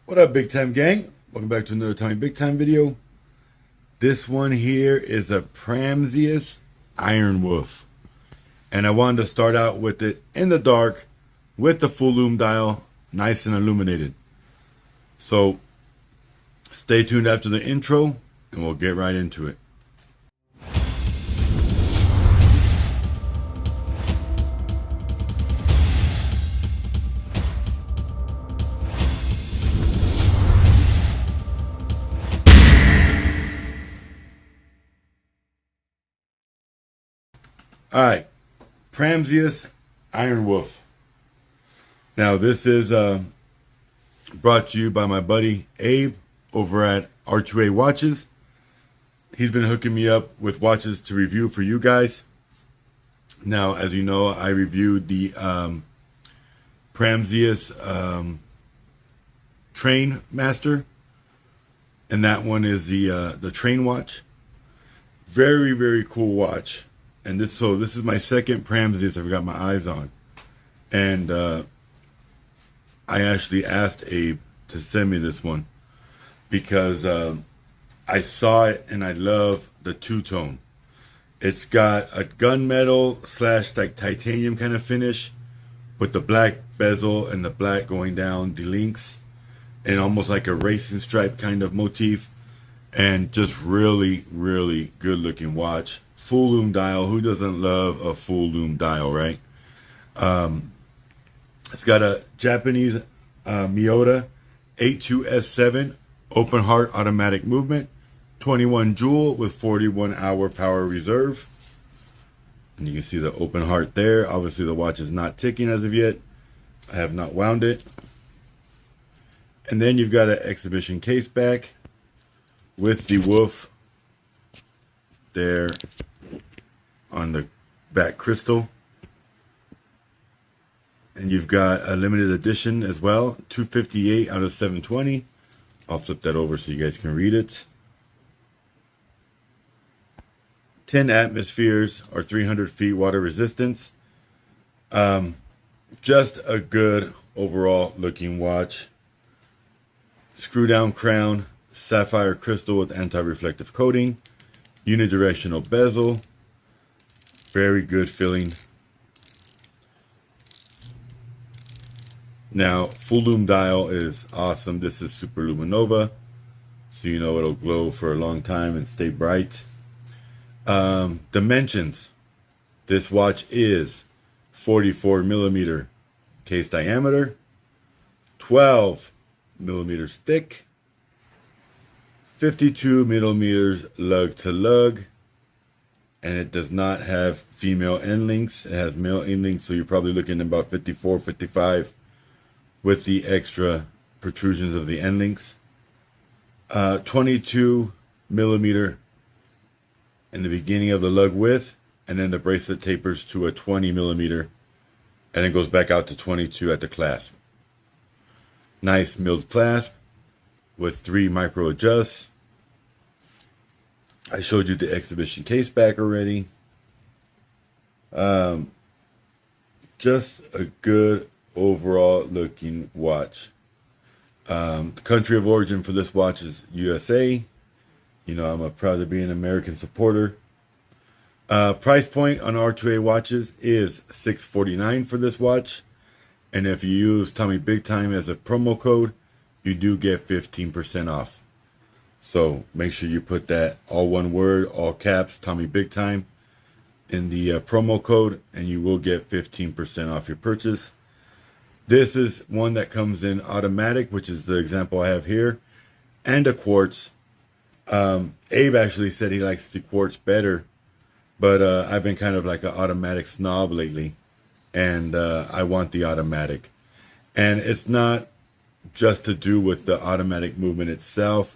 What up, big time gang? Welcome back to another Tommy Big Time video. This one here is a Pramzius Iron Wolf. And I wanted to start out with it in the dark with the full lume dial, nice and illuminated. So stay tuned after the intro and we'll get right into it. Alright, Pramzius Iron Wolf. Now this is brought to you by my buddy Abe over at R2A Watches. He's been hooking me up with watches to review for you guys. Now, as you know, I reviewed the Pramzius Train Master, and that one is the train watch. Very, very cool watch. And this is my second Pramzius I've got my eyes on. And I actually asked Abe to send me this one because I saw it and I love the two-tone. It's got a gunmetal / like titanium kind of finish with the black bezel and the black going down the links and almost like a racing stripe kind of motif. And just really, really good looking watch. Full lume dial. Who doesn't love a full lume dial, right? It's got a Japanese MIYOTA 82S7 open heart automatic movement, 21 joule with 41 hour power reserve. And you can see the open heart there. Obviously the watch is not ticking as of yet. I have not wound it. And then you've got an exhibition case back with the wolf there on the back crystal. And you've got a limited edition as well, 258 out of 720. I'll flip that over so you guys can read it. 10 atmospheres or 300 feet water resistance. Just a good overall looking watch. Screw down crown, sapphire crystal with anti-reflective coating, unidirectional bezel, very good feeling. Now, full lume dial is awesome. This is SUPERLUMINOVA, so you know it'll glow for a long time and stay bright. Dimensions. This watch is 44 millimeter case diameter, 12 millimeters thick, 52 millimeters lug to lug, and it does not have female end links. It has male end links, so you're probably looking at about 54, 55 with the extra protrusions of the end links. 22 millimeter in the beginning of the lug width, and then the bracelet tapers to a 20 millimeter, and then goes back out to 22 at the clasp. Nice milled clasp with 3 micro adjusts. I showed you the exhibition case back already. Just a good overall looking watch. The country of origin for this watch is USA. You know, I'm proud to be an American supporter. Price point on R2A watches is $649 for this watch. And if you use Tommy Big Time as a promo code, you do get 15% off. So make sure you put that all one word, all caps, Tommy Big Time in the promo code, and you will get 15% off your purchase. This is one that comes in automatic, which is the example I have here, and a quartz. Abe actually said he likes the quartz better, but I've been kind of like an automatic snob lately, and I want the automatic. And it's not just to do with the automatic movement itself.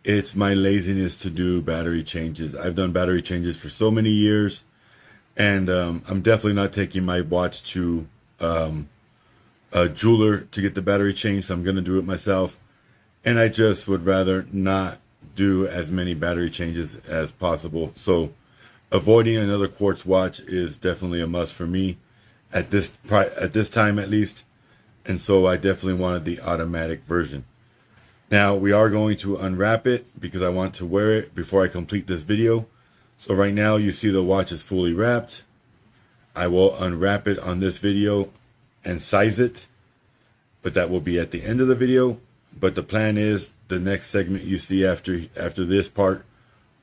It's my laziness to do battery changes. I've done battery changes for so many years, and I'm definitely not taking my watch to a jeweler to get the battery changed, so I'm going to do it myself. And I just would rather not do as many battery changes as possible. So avoiding another quartz watch is definitely a must for me at this time at least. And so I definitely wanted the automatic version. Now we are going to unwrap it because I want to wear it before I complete this video. So right now you see the watch is fully wrapped. I will unwrap it on this video and size it, but that will be at the end of the video. But the plan is the next segment you see after this part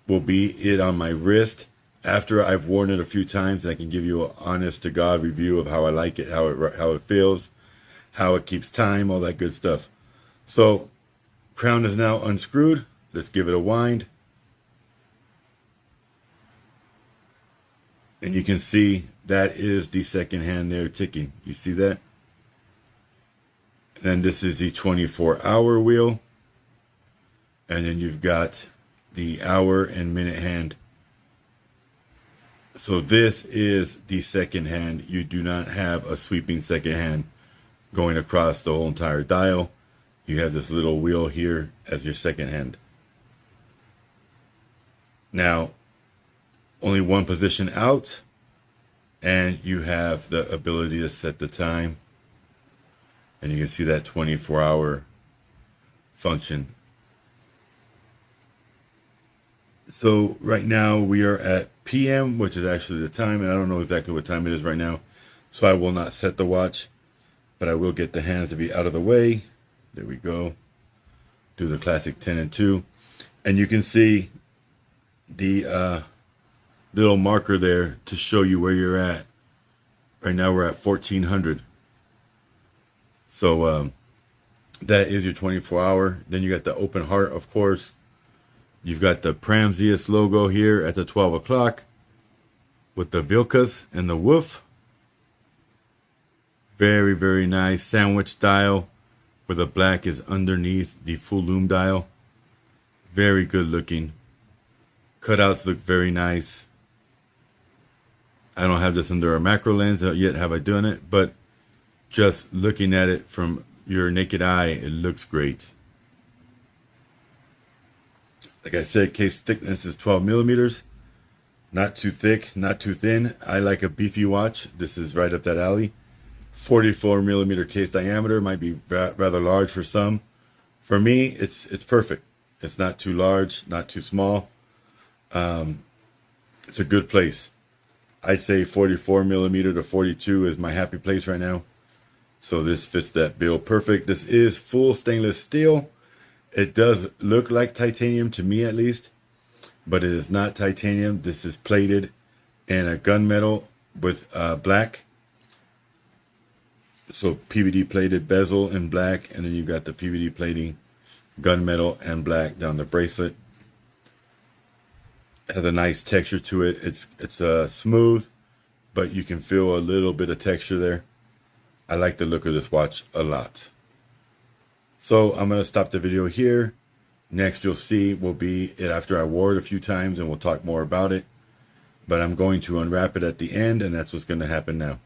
will be it on my wrist after I've worn it a few times, and I can give you an honest to God review of how I like it, how it feels, how it keeps time, all that good stuff. So crown is now unscrewed. Let's give it a wind. And you can see that is the second hand there ticking. You see that? And then this is the 24-hour wheel. And then you've got the hour and minute hand. So this is the second hand. You do not have a sweeping second hand going across the whole entire dial. You have this little wheel here as your second hand. Now, only one position out, and you have the ability to set the time. And you can see that 24-hour function. So right now we are at PM, which is actually the time, and I don't know exactly what time it is right now, so I will not set the watch, but I will get the hands to be out of the way. There we go. Do the classic 10 and 2, and you can see the little marker there to show you where you're at. Right now we're at 1400. So that is your 24-hour. Then you got the open heart, of course. You've got the Pramzius logo here at the 12 o'clock with the VILKAS and the woof. Very, very nice sandwich dial where the black is underneath the full lume dial. Very good looking. Cutouts look very nice. I don't have this under a macro lens yet, have I done it, but just looking at it from your naked eye, it looks great. Like I said, case thickness is 12 millimeters. Not too thick, not too thin. I like a beefy watch. This is right up that alley. 44 millimeter case diameter might be rather large for some. For me, it's perfect. It's not too large, not too small. It's a good place. I'd say 44 millimeter to 42 is my happy place right now. So this fits that bill perfect. This is full stainless steel. It does look like titanium to me at least, but it is not titanium. This is plated in a gunmetal with black. So PVD plated bezel in black, and then you got the PVD plating gunmetal and black down the bracelet. It has a nice texture to it. It's smooth, but you can feel a little bit of texture there. I like the look of this watch a lot. So I'm going to stop the video here. Next you'll see will be it after I wore it a few times, and we'll talk more about it. But I'm going to unwrap it at the end, and that's what's going to happen now.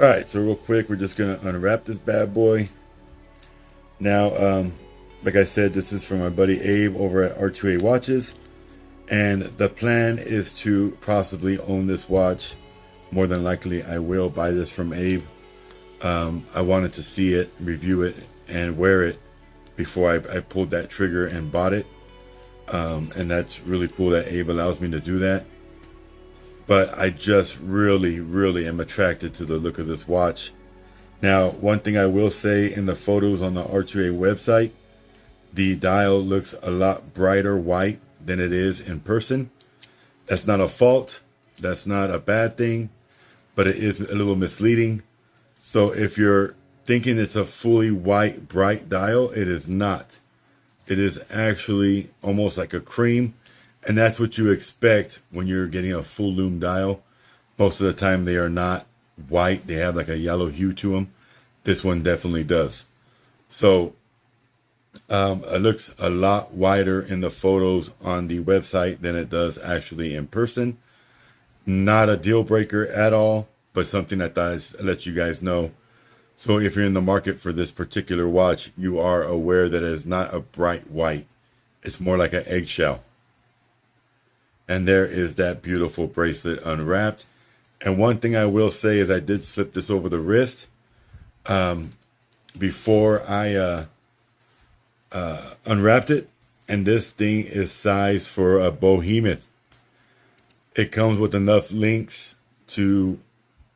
All right, so real quick, we're just gonna unwrap this bad boy. Now, like I said, this is from my buddy Abe over at R2A Watches, and the plan is to possibly own this watch. More than likely, I will buy this from Abe. I wanted to see it, review it, and wear it before I pulled that trigger and bought it. And that's really cool that Abe allows me to do that. But I just really, really am attracted to the look of this watch. Now, one thing I will say, in the photos on the R2A website, the dial looks a lot brighter white than it is in person. That's not a fault. That's not a bad thing, but it is a little misleading. So if you're thinking it's a fully white, bright dial, it is not. It is actually almost like a cream. And that's what you expect when you're getting a full lume dial. Most of the time they are not white. They have like a yellow hue to them. This one definitely does. So it looks a lot wider in the photos on the website than it does actually in person. Not a deal breaker at all, but something that I let you guys know. So if you're in the market for this particular watch, you are aware that it is not a bright white. It's more like an eggshell. And there is that beautiful bracelet unwrapped. And one thing I will say is I did slip this over the wrist before I unwrapped it. And this thing is sized for a behemoth. It comes with enough links to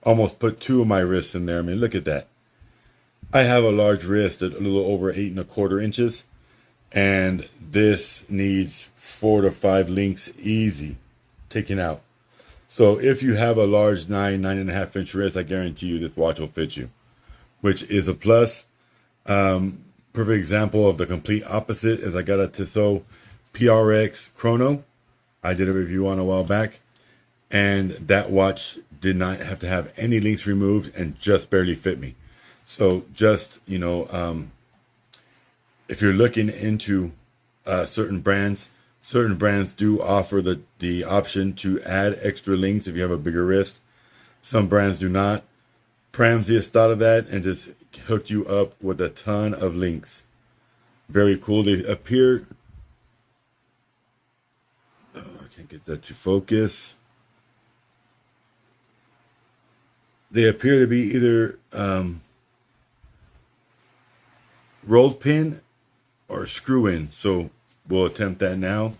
almost put 2 of my wrists in there. I mean, look at that. I have a large wrist at a little over 8 1/4 inches. And this needs 4 to 5 links easy taken out. So if you have a large 9.5 inch wrist, I guarantee you this watch will fit you, which is a plus. Perfect example of the complete opposite is I got a Tissot PRX Chrono. I did a review on a while back, and that watch did not have to have any links removed and just barely fit me. So just, you know, if you're looking into certain brands do offer the option to add extra links if you have a bigger wrist. Some brands do not. Pramzius thought of that and just hooked you up with a ton of links. Very cool. They appear, I can't get that to focus. They appear to be either rolled pin or screw in. So we'll attempt that now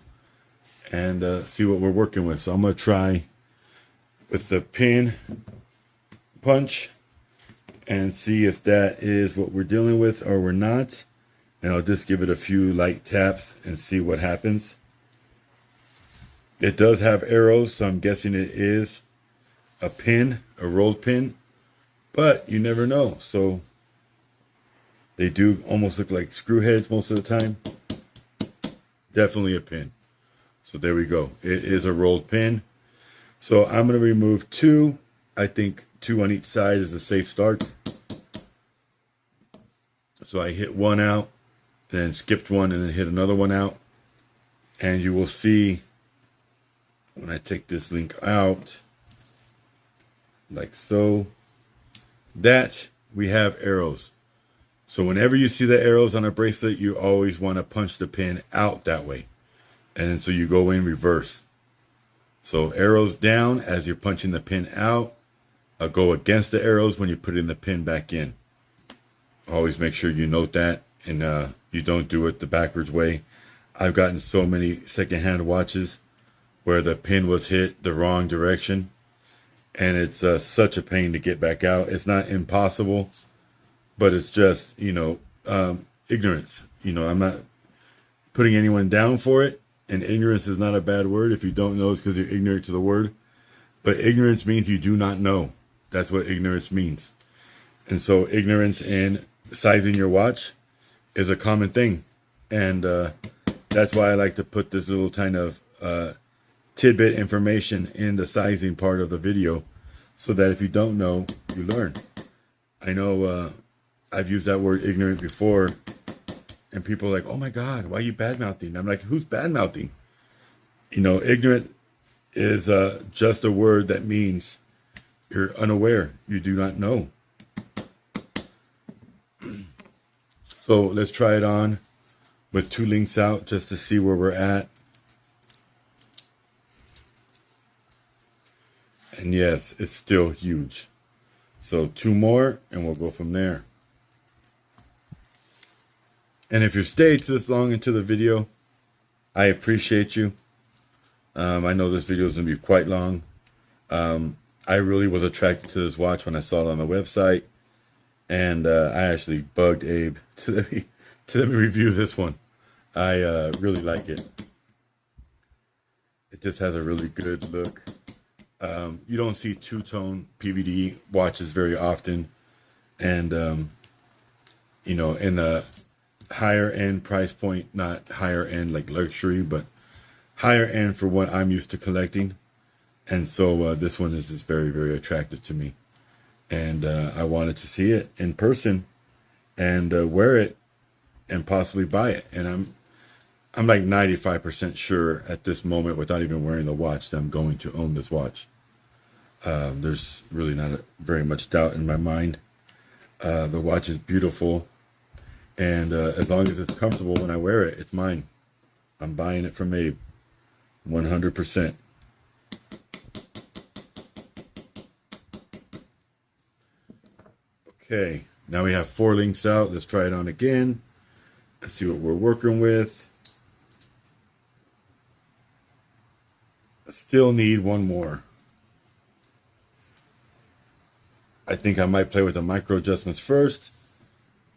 and see what we're working with. So I'm going to try with the pin punch and see if that is what we're dealing with or we're not. And I'll just give it a few light taps and see what happens. It does have arrows, so I'm guessing it is a pin, a rolled pin, but you never know. So they do almost look like screw heads most of the time. Definitely a pin. So there we go. It is a rolled pin. So I'm going to remove 2. I think 2 on each side is a safe start. So I hit 1 out, then skipped 1, and then hit another 1 out. And you will see when I take this link out, like so, that we have arrows. So whenever you see the arrows on a bracelet, you always want to punch the pin out that way. And then so you go in reverse. So arrows down as you're punching the pin out. Go against the arrows when you put in the pin back in. Always make sure you note that and you don't do it the backwards way. I've gotten so many secondhand watches where the pin was hit the wrong direction. And it's such a pain to get back out. It's not impossible, but it's just, you know, ignorance. You know, I'm not putting anyone down for it. And ignorance is not a bad word. If you don't know, it's because you're ignorant to the word. But ignorance means you do not know. That's what ignorance means. And so ignorance in sizing your watch is a common thing. And that's why I like to put this little kind of tidbit information in the sizing part of the video, so that if you don't know, you learn. I know I've used that word ignorant before, and people are like, oh my God, why are you bad-mouthing? I'm like, who's bad-mouthing? You know, ignorant is just a word that means You're unaware. You do not know. So let's try it on with 2 links out just to see where we're at. And yes, it's still huge. So 2 more and we'll go from there. And if you stayed this long into the video, I appreciate you. I know this video is going to be quite long. I really was attracted to this watch when I saw it on the website. And I actually bugged Abe to let me review this one. I really like it. It just has a really good look. You don't see two-tone PVD watches very often. And, you know, in the higher end price point, not higher end like luxury, but higher end for what I'm used to collecting. And so this one is just very, very attractive to me. And I wanted to see it in person and wear it and possibly buy it. And I'm like 95% sure at this moment, without even wearing the watch, that I'm going to own this watch. There's really not very much doubt in my mind. The watch is beautiful. And as long as it's comfortable when I wear it, it's mine. I'm buying it from Abe. 100%. Okay, now we have 4 links out. Let's try it on again. Let's see what we're working with. I still need 1 more. I think I might play with the micro adjustments first,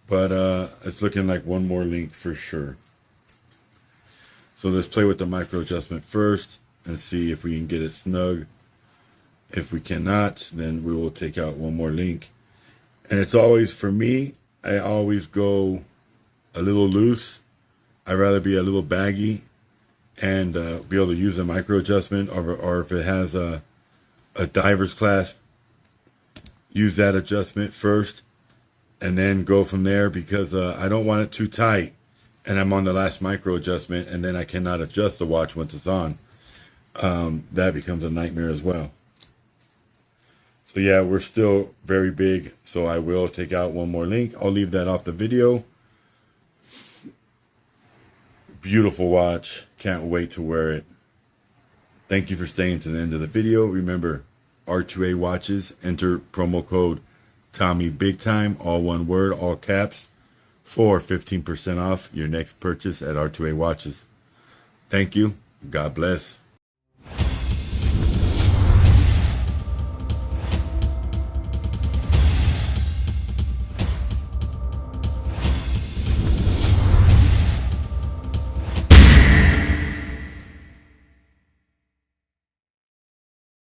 but it's looking like 1 more link for sure. So let's play with the micro adjustment first and see if we can get it snug. If we cannot, then we will take out 1 more link. And it's always, for me, I always go a little loose. I'd rather be a little baggy and be able to use a micro adjustment, or if it has a diver's clasp, use that adjustment first and then go from there, because I don't want it too tight and I'm on the last micro adjustment and then I cannot adjust the watch once it's on. That becomes a nightmare as well. So yeah, we're still very big, so I will take out 1 more link. I'll leave that off the video. Beautiful watch. Can't wait to wear it. Thank you for staying to the end of the video. Remember, R2A watches, enter promo code TommyBigTim3, all one word, all caps, for 15% off your next purchase at R2A watches. Thank you. God bless.